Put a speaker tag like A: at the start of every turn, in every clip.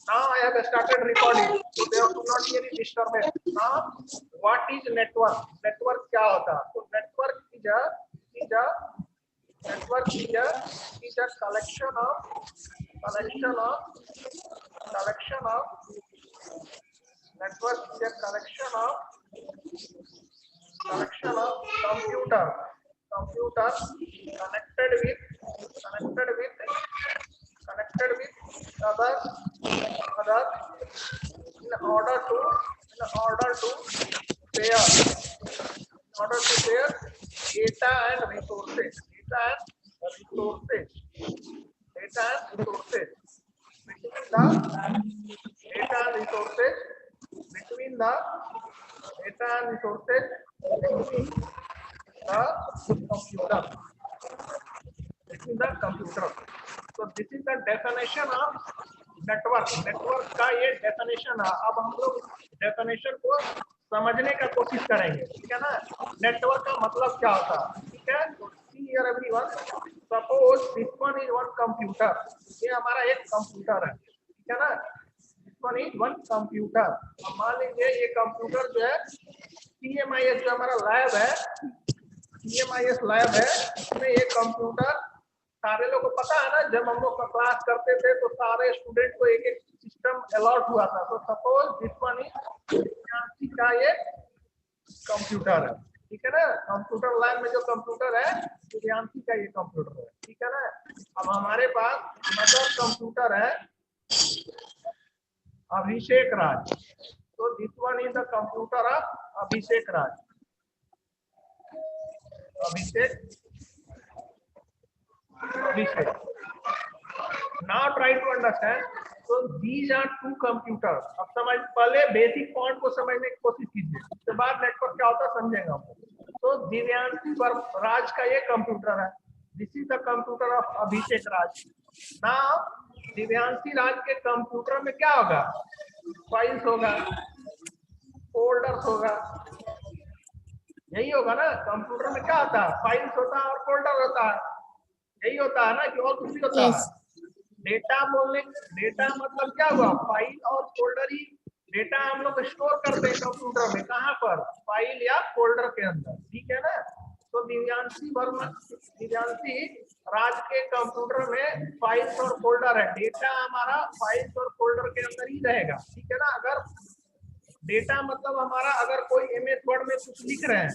A: Now I have started recording, so there will not be any disturbance. Now, what is network? Network क्या होता है? तो network is a collection of network is a collection of computer connected with other in order to share data and resources between the computer. So this is the definition of network का ये definition है। अब हम लोग definition को समझने का कोशिश करेंगे, ठीक है ना। नेटवर्क का मतलब क्या होता है, ठीक है। तो see here everyone, suppose this one is one computer, ये हमारा एक कंप्यूटर है, ठीक है ना। This one is one computer. अब मान लीजिए ये कंप्यूटर जो है CMIS जो हमारा लैब है, CMIS लैब है, इसमें ये कंप्यूटर सारे लोग को पता है ना, जब हम लोग क्लास करते थे तो सारे स्टूडेंट को एक एक सिस्टम अलॉट हुआ था। तो सपोज दिस वन इज का ये कंप्यूटर है, ठीक है ना। कंप्यूटर लैब में जो कंप्यूटर है दिव्यांशी का ये कंप्यूटर है, ठीक है ना। अब हमारे पास अदर कंप्यूटर है अभिषेक राज। तो this one is the computer of Abhishek Raj. Now try to understand. So these are two computers. अब समझ, पहले बेसिक पॉइंट को समझने की कोशिश कीजिए, उसके बाद नेटवर्क क्या होता है समझेंगे हम। तो दिव्यांशी राज का ये कंप्यूटर है, this is the computer of Abhishek Raj. Now Divyanshi Raj के कंप्यूटर में क्या होगा, फाइल्स होगा, फोल्डर्स होगा, यही होगा ना। कंप्यूटर में क्या होता है, फाइल्स होता है और फोल्डर होता है, यही होता है ना, कि और कुछ भी होता है। डेटा डेटा मतलब क्या हुआ, फाइल और फोल्डर ही डेटा हम लोग स्टोर करते हैं कंप्यूटर में, कहाँ पर, फाइल या फोल्डर के अंदर, ठीक है ना। तो दिव्यांशी राज के कंप्यूटर में फाइल्स और फोल्डर है, डेटा हमारा फाइल्स और फोल्डर के अंदर ही रहेगा, ठीक है ना। अगर डेटा मतलब हमारा, अगर कोई MS वर्ड में कुछ लिख रहे हैं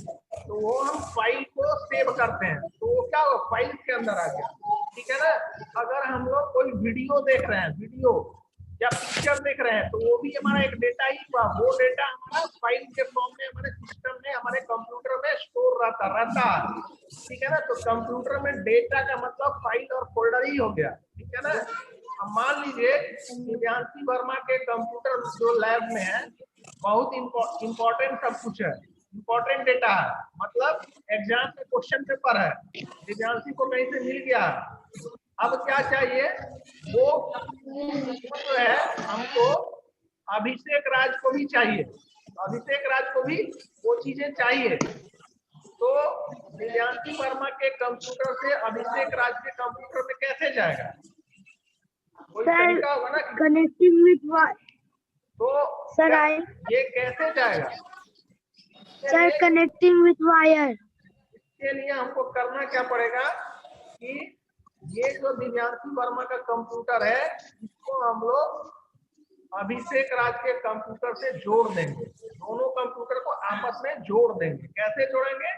A: तो वो हम फाइल को सेव करते हैं, तो वो क्या हो, फाइल के अंदर आ गया, ठीक है ना। अगर हम लोग कोई वीडियो देख रहे हैं, वीडियो या पिक्चर देख रहे हैं, तो वो भी हमारा एक डेटा ही हुआ। वो डेटा हमारा फाइल के फॉर्म में हमारे सिस्टम में, हमारे कंप्यूटर में स्टोर रहता है, ठीक है ना। तो कंप्यूटर में डेटा का मतलब फाइल और फोल्डर ही हो गया, ठीक है ना। अब मान लीजिए दिव्यांशी वर्मा के कंप्यूटर जो लैब में है, बहुत इम्पोर्टेंट सब कुछ है, इम्पोर्टेंट डेटा है, मतलब एग्जाम में क्वेश्चन पेपर है, दिव्यांशी को कहीं से मिल गया। अब क्या चाहिए, वो जो है हमको अभिषेक राज को भी चाहिए, अभिषेक राज को भी वो चीजें चाहिए। तो दिव्यांशी वर्मा के कंप्यूटर से अभिषेक राज के कंप्यूटर में कैसे जाएगा, कोई तरीका होगा ना,
B: कनेक्टिंग विथ
A: तो
B: सर
A: ये कैसे जाएगा,
B: सर कनेक्टिंग विथ वायर।
A: इसके लिए हमको करना क्या पड़ेगा कि ये जो दिव्यांशी वर्मा का कंप्यूटर है, इसको हम लोग अभिषेक राज के कंप्यूटर से जोड़ देंगे, दोनों कंप्यूटर को आपस में जोड़ देंगे। कैसे जोड़ेंगे,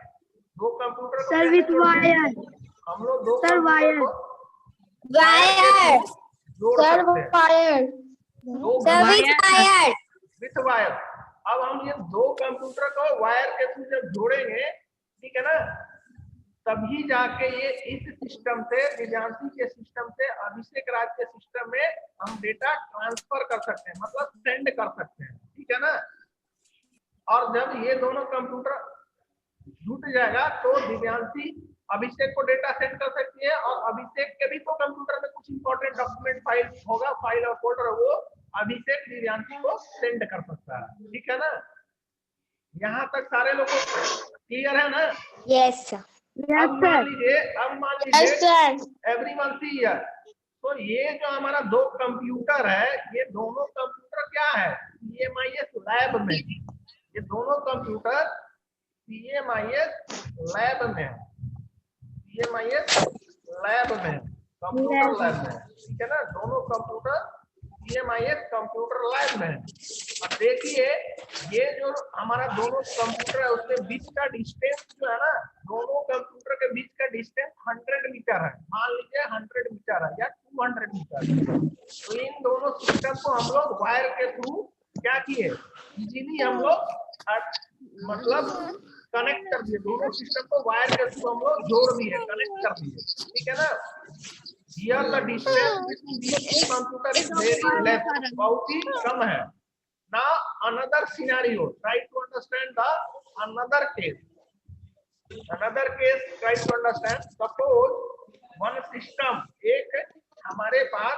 A: दो कंप्यूटर को
B: सर विथ वायर,
A: हम लोग दो
B: सर वायर,
A: वायर जोड़
B: सर
A: सकते हैं,
B: वायर,
A: विथ वायर। अब हम ये दो कंप्यूटर को वायर के थ्रू जब जोड़ेंगे, ठीक है ना, तभी जाके ये इस सिस्टम से, दिव्यांशी के सिस्टम से अभिषेक राज के सिस्टम में हम डेटा ट्रांसफर कर सकते हैं, मतलब सेंड कर सकते हैं, ठीक है ना। और जब ये दोनों कंप्यूटर जुट जाएगा तो दिव्यांशी अभिषेक को डेटा सेंड कर सकती है, और अभिषेक के भी तो कंप्यूटर में कुछ इंपॉर्टेंट डॉक्यूमेंट फाइल होगा, फाइल और फोल्डर, वो अभिषेक दिव्यांशी को सेंड कर सकता है, ठीक है ना। यहाँ तक सारे लोगों को क्लियर है ना?
B: Yes sir.
A: अब मान लीजिए एवरीवन सी हियर, तो ये जो हमारा दो कंप्यूटर है, ये दोनों कंप्यूटर क्या है, CMIS लैब में, ये दोनों कंप्यूटर CMIS लैब में है, CMIS लैब में, कंप्यूटर लैब में, ठीक है ना। दोनों कंप्यूटर CMIS कंप्यूटर लैब में है। अब देखिए ये जो हमारा दोनों कंप्यूटर है उसके बीच का डिस्टेंस जो है ना, दोनों कंप्यूटर के बीच का डिस्टेंस 100 मीटर है, मान लीजिए 100 मीटर है या 200 मीटर। तो इन दोनों सिस्टम को हम लोग वायर के थ्रू क्या किए, इजीली हम लोग मतलब कनेक्ट कर दिए, दोनों सिस्टम को वायर के थ्रू हम लोग जोड़ दिए, कनेक्ट कर दिए, ठीक है ना। Here the distance between these two computers is very less, बहुत ही कम है। Now another scenario, try to understand the another case. Another case, try to understand. Suppose one system, एक हमारे पास,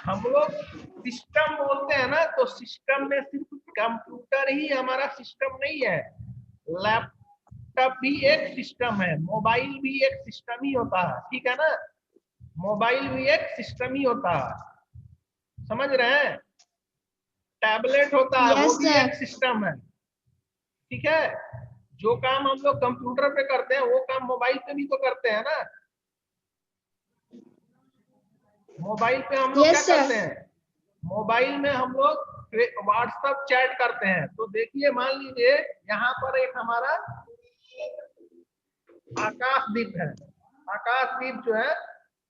A: हम लोग सिस्टम बोलते हैं ना, तो सिस्टम में सिर्फ कंप्यूटर ही हमारा सिस्टम नहीं है, लैपटॉप भी एक सिस्टम है, मोबाइल भी एक सिस्टम ही होता है, ठीक है ना। मोबाइल भी एक सिस्टम ही होता है, समझ रहे हैं। टैबलेट होता है, वो भी एक सिस्टम है, ठीक है। जो काम हम लोग कंप्यूटर पे करते हैं वो काम मोबाइल पे भी तो करते हैं ना। मोबाइल पे हम लोग क्या करते हैं, मोबाइल में हम लोग व्हाट्सएप चैट करते हैं। तो देखिए मान लीजिए यहाँ पर एक हमारा आकाशदीप है, आकाशदीप जो है,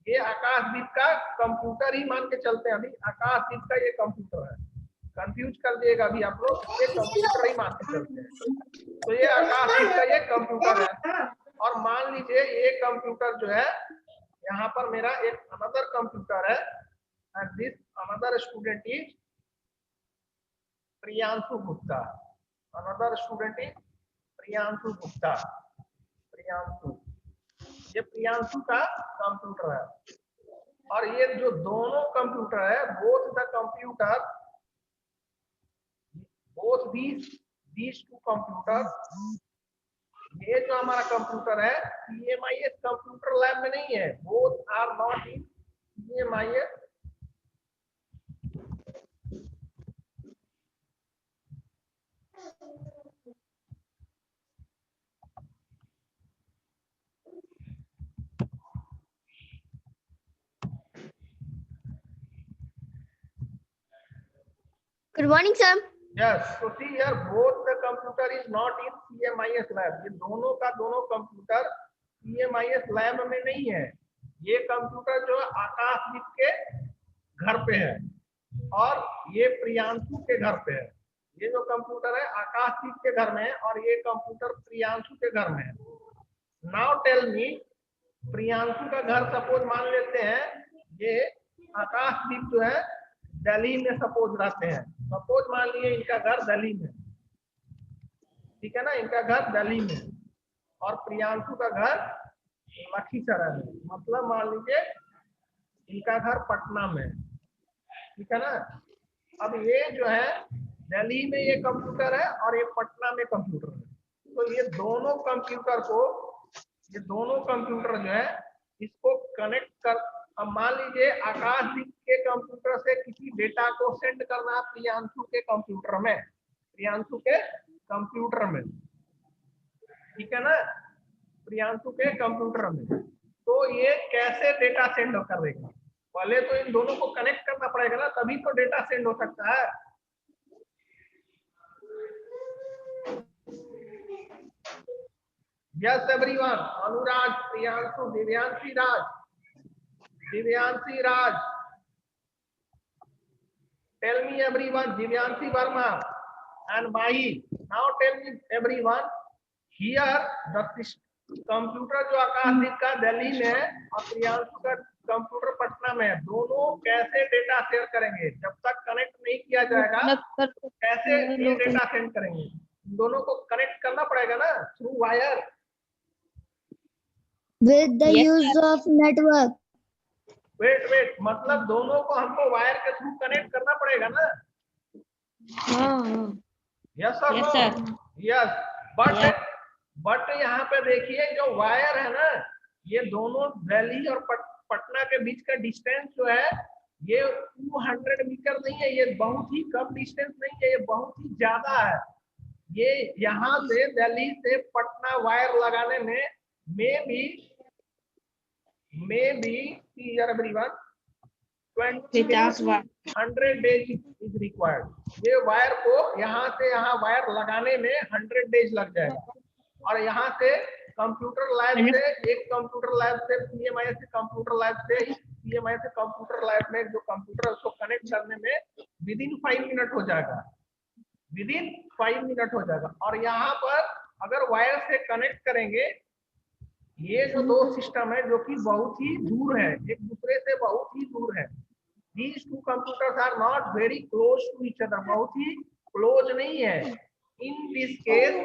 A: ये आकाशदीप का कंप्यूटर ही मान के चलते हैं, अभी आकाशदीप का ये कंप्यूटर है, कंफ्यूज कर दिएगा अभी आप लोग, ये कंप्यूटर ही मान के चलते हैं। तो ये आकाशदीप का ये कंप्यूटर है, और मान लीजिए ये कंप्यूटर जो है, यहाँ पर मेरा एक अनदर कंप्यूटर है, and this another student is Priyanshu Gupta, another student is Priyanshu Gupta, Priyanshu, ये प्रियांशु का कंप्यूटर है। और ये जो दोनों कंप्यूटर है, both the computer, both these two computer, ये जो हमारा कंप्यूटर है CMIS कंप्यूटर लैब में नहीं है, both are not in CMIS
B: Good morning, sir.
A: Yes, so see here both the computer is not in CMIS lab, ये दोनों का दोनों कंप्यूटर CMIS लैब में नहीं है। ये कंप्यूटर जो आकाशदीप के घर पे है और ये प्रियांशु के घर पे है। ये जो कंप्यूटर है आकाशदीप के घर में है और ये कंप्यूटर प्रियांशु के घर में है। नाउ टेल मी, प्रियांशु का घर सपोज मान लेते हैं, ये आकाशदीप जो है दिल्ली में सपोज रहते हैं, सपोज मान लिए इनका घर दिल्ली में, ठीक है ना, इनका घर दिल्ली में, और प्रियांशु का घर लखीसराय में, मतलब मान लीजिए इनका घर पटना में, ठीक है ना। अब ये जो है दिल्ली में ये कंप्यूटर है और ये पटना में कंप्यूटर है, तो ये दोनों कंप्यूटर को, ये दोनों कंप्यूटर जो है इसको कनेक्ट कर, अब मान लीजिए आकाशदीप के कंप्यूटर से किसी डेटा को सेंड करना प्रियांशु के कंप्यूटर में, प्रियांशु के कंप्यूटर में, ठीक है ना, प्रियांशु के कंप्यूटर में। तो ये कैसे डेटा सेंड करेगा, पहले तो इन दोनों को कनेक्ट करना पड़ेगा ना, तभी तो डेटा सेंड हो सकता है। Yes everyone, Anurag, Priyanshu, Divyanshi Raj, Divyanshi Raj, tell me everyone, Divyanshi Verma and Mahi, now tell me everyone, here the computer जो आकाशदीप का दिल्ली में है और प्रियांशु का कंप्यूटर पटना में है, दोनों कैसे डेटा शेयर करेंगे, जब तक कनेक्ट नहीं किया जाएगा कैसे ये डेटा सेंड करेंगे, दोनों को कनेक्ट करना पड़ेगा ना through wire,
B: With the use of network.
A: Wait मतलब दोनों को हमको वायर के थ्रू कनेक्ट करना पड़ेगा ना। यस सर, यस, बट यहाँ पे देखिए जो वायर है ना, ये दोनों दिल्ली और पटना के बीच का डिस्टेंस जो है ये 200 मीटर नहीं है, ये बहुत ही कम डिस्टेंस नहीं है, ये बहुत ही ज्यादा है। ये यहाँ से दिल्ली से पटना वायर लगाने में may be everyone 100 days is required. ये वायर को यहाँ से यहाँ वायर लगाने में 100 डेज लग जाएगा। और यहाँ से कंप्यूटर लैब से एक कंप्यूटर लैब से पीएमआई से कंप्यूटर लैब से पीएमआई से कंप्यूटर लैब में जो कंप्यूटर उसको कनेक्ट करने में विदिन 5 मिनट हो जाएगा, विदिन 5 मिनट हो जाएगा। और यहाँ पर अगर वायर से कनेक्ट करेंगे, ये जो दो सिस्टम है जो कि बहुत ही दूर है, एक दूसरे से बहुत ही दूर है। These two computers are not very close to each other, बहुत ही क्लोज नहीं है। In this case,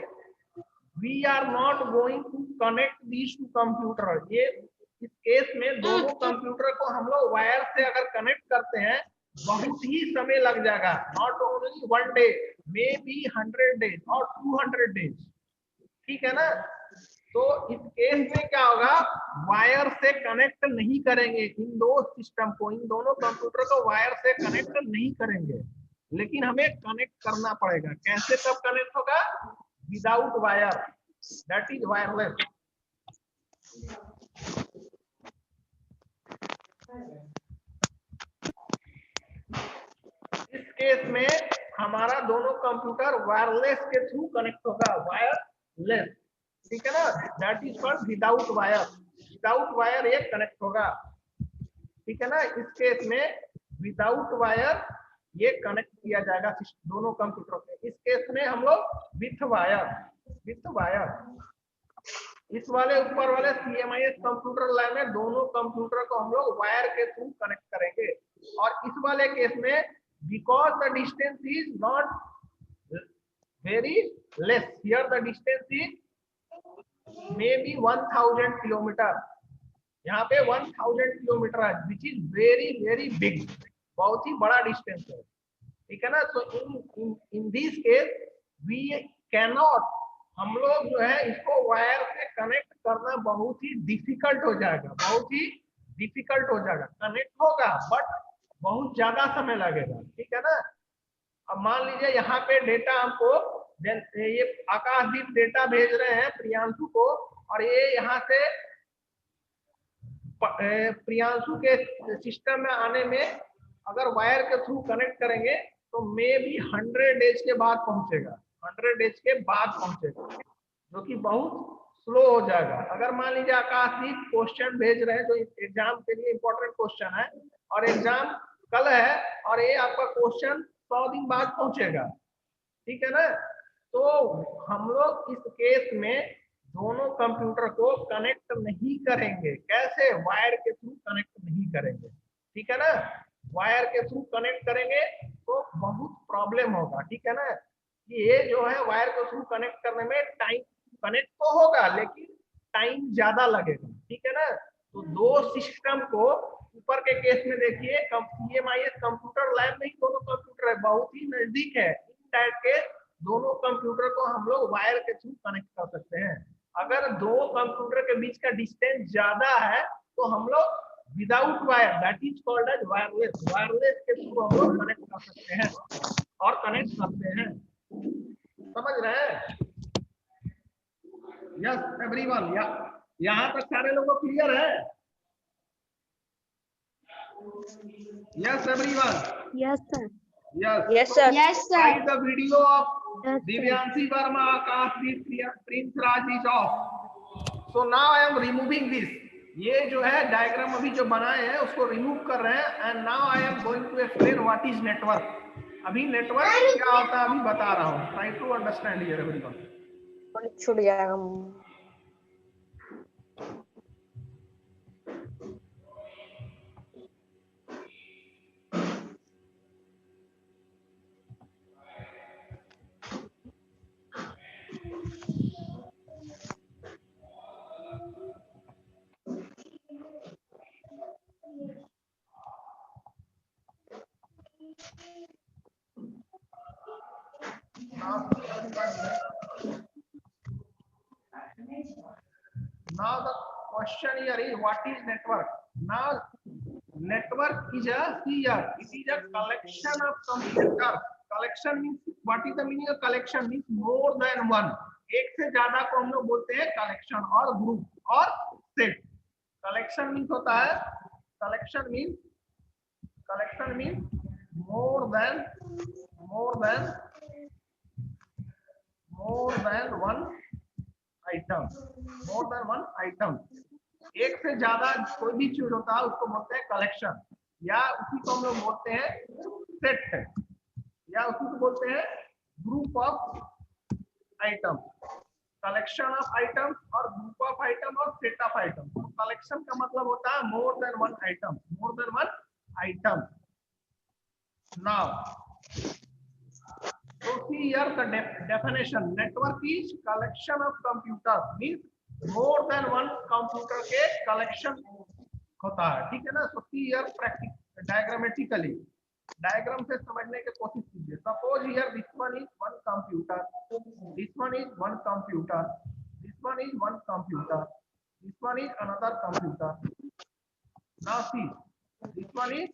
A: we are not going to connect these two computers। ये इस केस में दोनों कंप्यूटर को हम लोग वायर से अगर कनेक्ट करते हैं बहुत ही समय लग जाएगा। Not only 1 day, may be 100 days और 200 डेज, ठीक है ना। तो इस केस में क्या होगा, वायर से कनेक्ट नहीं करेंगे इन दो सिस्टम को, इन दोनों कंप्यूटर को वायर से कनेक्ट नहीं करेंगे, लेकिन हमें कनेक्ट करना पड़ेगा। कैसे कब कनेक्ट होगा, without wire, that is wireless. इस केस में हमारा दोनों कंप्यूटर वायरलेस के थ्रू कनेक्ट होगा, वायरलेस, ठीक है ना। That is called without wire, without wire ये कनेक्ट होगा, ठीक है ना। इस केस में विदाउट वायर ये कनेक्ट किया जाएगा दोनों कंप्यूटर पे। इस केस में हम लोग विथ वायर, विथ वायर। इस वाले ऊपर वाले सीएमआईएस कंप्यूटर लैब में दोनों कंप्यूटर को हम लोग वायर के थ्रू कनेक्ट करेंगे। और इस वाले केस में because the distance is not very less, here the distance is may be 1000 kilometre, यहाँ पे 1000 किलोमीटर है, which is very very big, बहुत ही बड़ा डिस्टेंस है, ठीक है ना। तो in this case we can not, हम लोग जो है इसको वायर से कनेक्ट करना बहुत ही डिफिकल्ट हो जाएगा, बहुत ही डिफिकल्ट हो जाएगा। कनेक्ट होगा बट बहुत ज्यादा समय लगेगा, ठीक है ना। अब मान लीजिए यहाँ पे डेटा हमको, ये आकाशदीप डेटा भेज रहे हैं प्रियांशु को, और ये यहाँ से प्रियांशु के सिस्टम में आने में अगर वायर के थ्रू कनेक्ट करेंगे तो मे बी 100 डेज के बाद पहुंचेगा, 100 डेज के बाद पहुंचेगा, जो कि बहुत स्लो हो जाएगा। अगर मान लीजिए आकाशदीप क्वेश्चन भेज रहे हैं जो एग्जाम के लिए इंपॉर्टेंट क्वेश्चन है, और एग्जाम कल है, और ये आपका क्वेश्चन 100 दिन बाद पहुंचेगा, ठीक है ना। तो हम लोग इस केस में दोनों कंप्यूटर को कनेक्ट नहीं करेंगे। कैसे, वायर के थ्रू कनेक्ट नहीं करेंगे, ठीक है ना। वायर के थ्रू कनेक्ट करेंगे तो बहुत प्रॉब्लम होगा, ठीक है ना। ये जो है वायर के थ्रू कनेक्ट करने में टाइम, कनेक्ट तो होगा लेकिन टाइम ज्यादा लगेगा, ठीक है ना। तो दो सिस्टम को, ऊपर के केस में देखिए सीएमआईएस कंप्यूटर लैब में ही दोनों कंप्यूटर है, बहुत ही नजदीक है। इन टाइप के दोनों कंप्यूटर को हम लोग वायर के थ्रू कनेक्ट कर सकते हैं। अगर दो कंप्यूटर के बीच का डिस्टेंस ज्यादा है तो हम लोग without wire, that is called as wireless, wireless के थ्रू हम लोग कनेक्ट कर सकते हैं और कनेक्ट करते हैं, समझ रहे हैं। यस एवरीवन, यहाँ तक सारे लोगों को क्लियर है। Yes everyone,
B: Yes, sir.
A: yes
C: sir.
B: Yes, sir.
A: Why the video of
B: Yes, sir.
A: Divyanshi Verma, Akashdeep, Prince Raj is off. So now I am removing this. ये जो है डायग्राम अभी जो बनाए हैं उसको रिमूव कर रहे हैं। And now I am going to explain what is network. अभी नेटवर्क क्या होता है अभी बता रहा हूँ। Try to understand here everyone.
C: छूट जाएगा।
A: Now the question here is what is network? Now network is a here, it is a collection of computers. Collection means what is the meaning of collection? Means more than one, एक से ज्यादा को हम लोग बोलते हैं collection और group और set. Collection means होता है, collection means more than one item, more than one item. एक से ज्यादा कोई भी चीज होता है उसको बोलते हैं कलेक्शन, या उसी को हम लोग बोलते हैं सेट, या उसी को बोलते हैं group of item. Collection of item और ग्रुप ऑफ आइटम और सेट ऑफ आइटम. तो कलेक्शन का मतलब होता है more than one item, more than one item. Now so see here the definition. Network is collection of computers, means more than one computer के collection होता है. ठीक है ना. so see here practice diagrammatically, diagram से समझने की कोशिश कीजिए. Suppose here this one is one computer, this one is one computer, this one is one computer, this one is another computer. Now see this one is,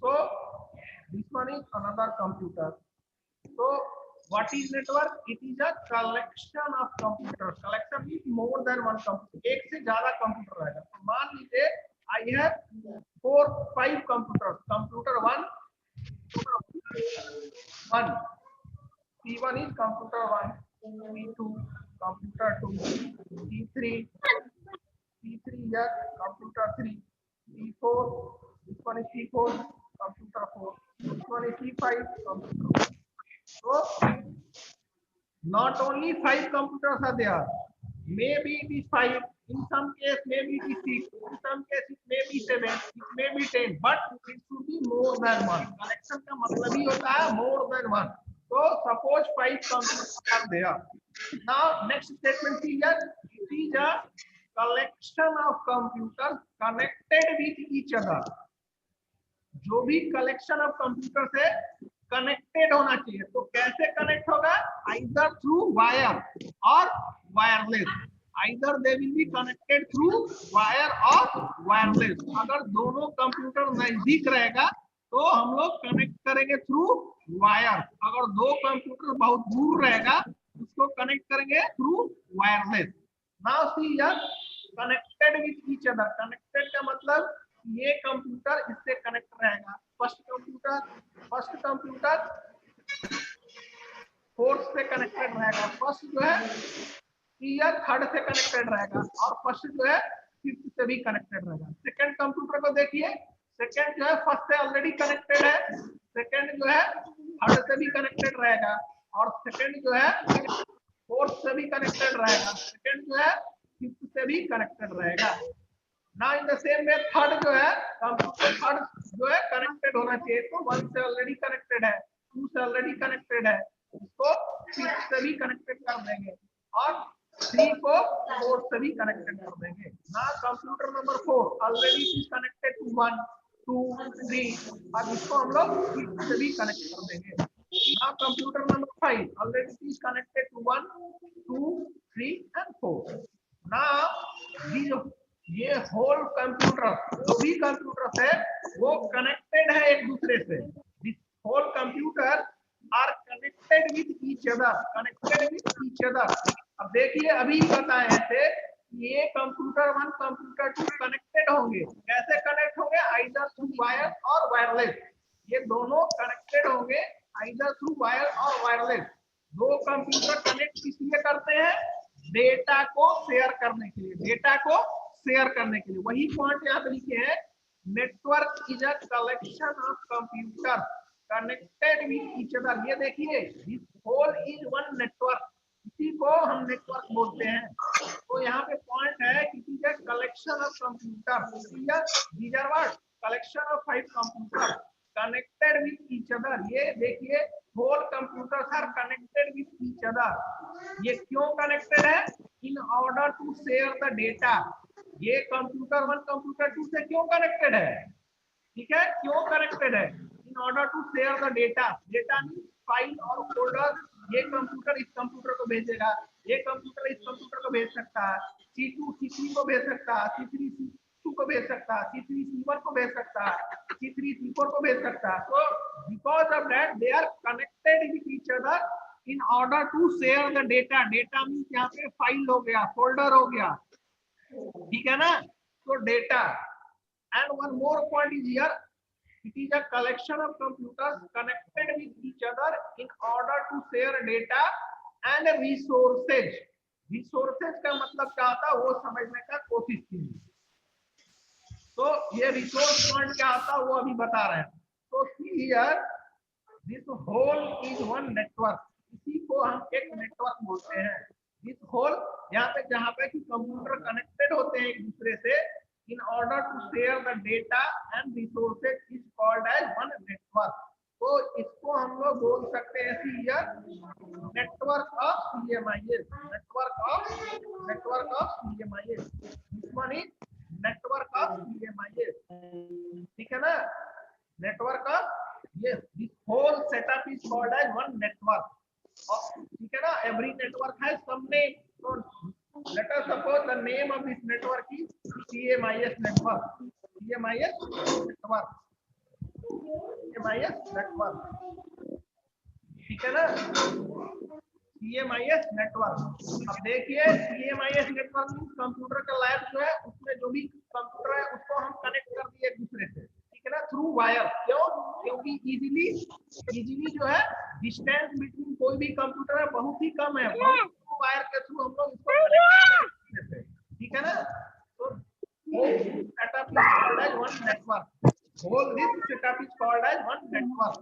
A: so this one is another computer. So what is network? It is a collection of computers. Collection means more than one computer. एक से ज्यादा computer रहेगा. तो मान लीजिए I have 4-5 computers. Computer 1, P1 is computer 1, P2 computer 2, P3 here computer 3, P4, this one is P4 computer 4, this one is P5 computer 4. So not only 5 computers are there, maybe it is 5, in some case maybe it is 6, in some case it may be 7, it may be 10, but it should be more than one. Collection का मतलब ही होता है more than one. So suppose 5 computers are there. Now next statement is here, it is a collection of computers connected with each other. जो भी collection of computer है connected होना चाहिए. तो कैसे कनेक्ट होगा? आइदर थ्रू वायर और wireless. Either they will be connected through wire और वायरलेस. अगर दोनों कंप्यूटर नजदीक रहेगा तो हम लोग कनेक्ट करेंगे थ्रू वायर. अगर दो कंप्यूटर बहुत दूर रहेगा उसको कनेक्ट करेंगे through wireless. Now see here connected with each other. Connected का मतलब ये कंप्यूटर इससे कनेक्ट रहेगा. फर्स्ट कंप्यूटर फोर्थ से कनेक्टेड रहेगा. फर्स्ट जो है ईयर थर्ड से कनेक्टेड रहेगा और फर्स्ट जो है फिफ्थ से भी कनेक्टेड रहेगा. सेकंड कंप्यूटर को देखिए, सेकंड जो है फर्स्ट से ऑलरेडी कनेक्टेड है, सेकंड जो है थर्ड से भी कनेक्टेड रहेगा और सेकंड जो है फोर्थ से भी कनेक्टेड रहेगा, सेकंड जो है फिफ्थ से भी कनेक्टेड रहेगा. Now in the same way third जो है कंप्यूटर थर्ड जो है कनेक्टेड होना चाहिए. तो 1 से ऑलरेडी कनेक्टेड है, 2 से ऑलरेडी कनेक्टेड है, उसको 6 से भी कनेक्टेड कर देंगे और 3 को 4 से भी कनेक्टेड कर देंगे. ना computer number 4 already is connected to 1, 2, 3 और इसको हम लोग 6 से भी कनेक्ट कर देंगे. ना computer number 5 already is connected to 1, 2, 3 and 4. ना ये होल कंप्यूटर जो भी कंप्यूटर है वो कनेक्टेड है एक दूसरे से. This whole computer are connected with each other, connected with each other. अब देखिए अभी बताए थे ये कंप्यूटर 1 कंप्यूटर 2 कनेक्टेड होंगे. कैसे कनेक्ट होंगे? आइदर थ्रू वायर और वायरलेस. ये दोनों कनेक्टेड होंगे आइदर थ्रू वायर और वायरलेस. दो कंप्यूटर कनेक्ट किस लिए करते हैं? डेटा को शेयर करने के लिए, डेटा को शेयर करने के लिए. वही पॉइंट यहाँ पे लिखे हैं. Network is a collection of computer connected with each other. ये देखिए this whole is one network, इसी को हम नेटवर्क बोलते हैं. तो यहाँ पे पॉइंट है कि it is a collection of computer. These are what? Collection of 5 computer connected with each other. ये देखिए whole computers are connected with each other. ये क्यों कनेक्टेड है? In order to share the data. ये computer 1 computer 2 से क्यों connected है? ठीक है, क्यों कनेक्टेड है? In order to share the data. Data means file और फोल्डर ये कंप्यूटर इस कंप्यूटर को भेजेगा, ये कंप्यूटर इस कंप्यूटर को भेज सकता है, C2 C3 को भेज सकता है, C3 C2 को भेज सकता है, C3 C1 को भेज सकता है, C3 C4 को भेज सकता है. So because of that they are connected with each other in order to share the data. Data means यहाँ पे फाइल हो गया, फोल्डर हो गया, ठीक है ना. So data, and one more point is here, it is a collection of computers connected with each other in order to share data and resources. Resources का मतलब क्या होता है वो समझने का कोशिश कीजिए. तो ये रिसोर्स पॉइंट क्या होता है वो अभी बता रहे हैं. तो here this whole is one network. इसी को हम एक नेटवर्क बोलते हैं. this whole यहाँ पे जहाँ पे कि कंप्यूटर कनेक्टेड होते हैं एक दूसरे से in order to share the data and resources is called as one network. तो इसको हम लोग बोल सकते हैं network of CMIS. Network of CMIS. This one is network of CMIS. ठीक है ना. नेटवर्क ऑफ ये this whole setup is called as one network. ठीक है ना. Every network has some name. So let us suppose the name of this network is CMIS network. CMIS network. CMIS network. ठीक है ना. CMIS network. अब देखिए CMIS network में computer का लैब जो है उसमें जो भी कंप्यूटर है उसको हम कनेक्ट कर दिए एक दूसरे से. ठीक है ना. Through wire. क्यों? क्योंकि इजीली जो है डिस्टेंस बिटवीन कोई भी कंप्यूटर है बहुत ही कम है. वायर के थ्रू हम लोग इसको कनेक्ट करते हैं. ठीक है ना. तो setup is called as one network. Whole this setup is called as one network.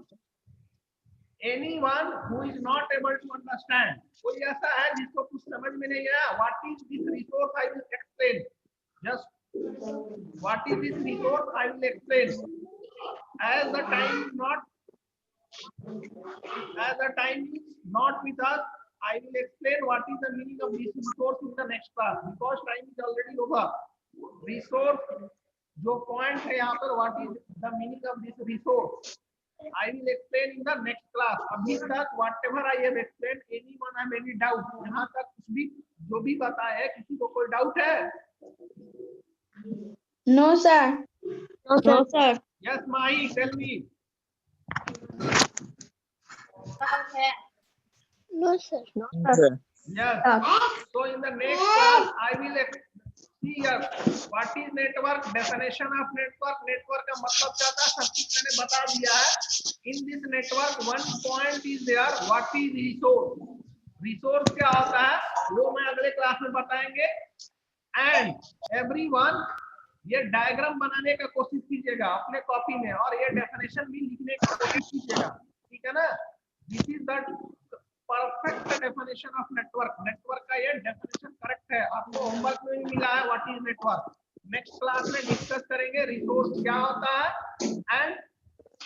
A: Anyone who is not able to understand, कोई ऐसा है जिसको कुछ समझ में नहीं आया, what is this resource I will explain. Just what is this resource I will explain. As the time is not with us, I will explain what is the meaning of this resource in the next class because time is already over. Resource जो point है यहाँ पर, what is the meaning of this resource, I will explain in the next class. अभी तक whatever I have explained, anyone have any doubt? यहाँ तक कुछ भी जो भी बताया है किसी को कोई डाउट है?
B: No, sir. No, sir.
A: Yes, Mahi, tell me.
B: No, sir.
A: Yes. So in the next class, I will see here what is network, definition of network. Network का मतलब क्या था सब कुछ मैंने बता दिया है. In this network, one point is there. What is resource? Resource क्या होता है वो मैं अगले क्लास में बताएंगे. And everyone ये डायग्राम बनाने का कोशिश कीजिएगा अपने कॉपी में और ये डेफिनेशन भी लिखने की कोशिश कीजिएगा. ठीक है ना. This is the perfect definition of network. Network का ये डेफिनेशन करेक्ट है. आपको होमवर्क में भी मिला है what is network. Next class में डिस्कस करेंगे रिसोर्स क्या होता है. And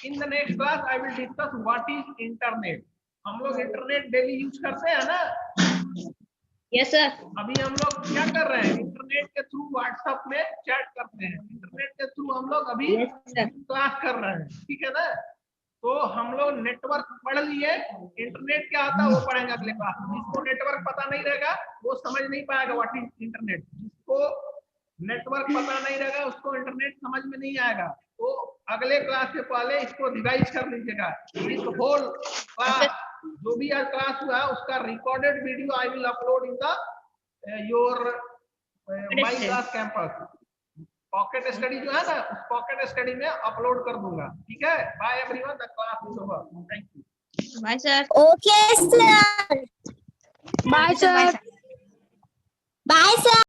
A: in the next class I will discuss what is internet. हम लोग इंटरनेट डेली यूज करते हैं ना.
B: Yes, sir.
A: अभी हम लोग क्या कर रहे हैं इंटरनेट के थ्रू व्हाट्सएप में चैट करते हैं. इंटरनेट के थ्रू हम लोग अभी क्लास कर रहे हैं. ठीक है ना. तो हम लोग नेटवर्क पढ़ लिए. इंटरनेट क्या होता है वो पढ़ेंगे अगले क्लास में. जिसको नेटवर्क पता नहीं रहेगा वो समझ नहीं पाएगा व्हाट इज इंटरनेट. जिसको नेटवर्क पता नहीं रहेगा उसको इंटरनेट समझ में नहीं आएगा. तो अगले क्लास से पहले इसको रिवाइज कर लीजिएगा. इस होल क्लास जो भी आज क्लास हुआ है उसका recorded video I will upload in the your my class campus. Pocket study जो है ना उस पॉकेट स्टडी में अपलोड कर दूंगा. ठीक है. Bye everyone. The class is over. Thank you.
B: Bye, sir.
C: Okay, sir.
B: Bye, sir.
C: Bye, sir.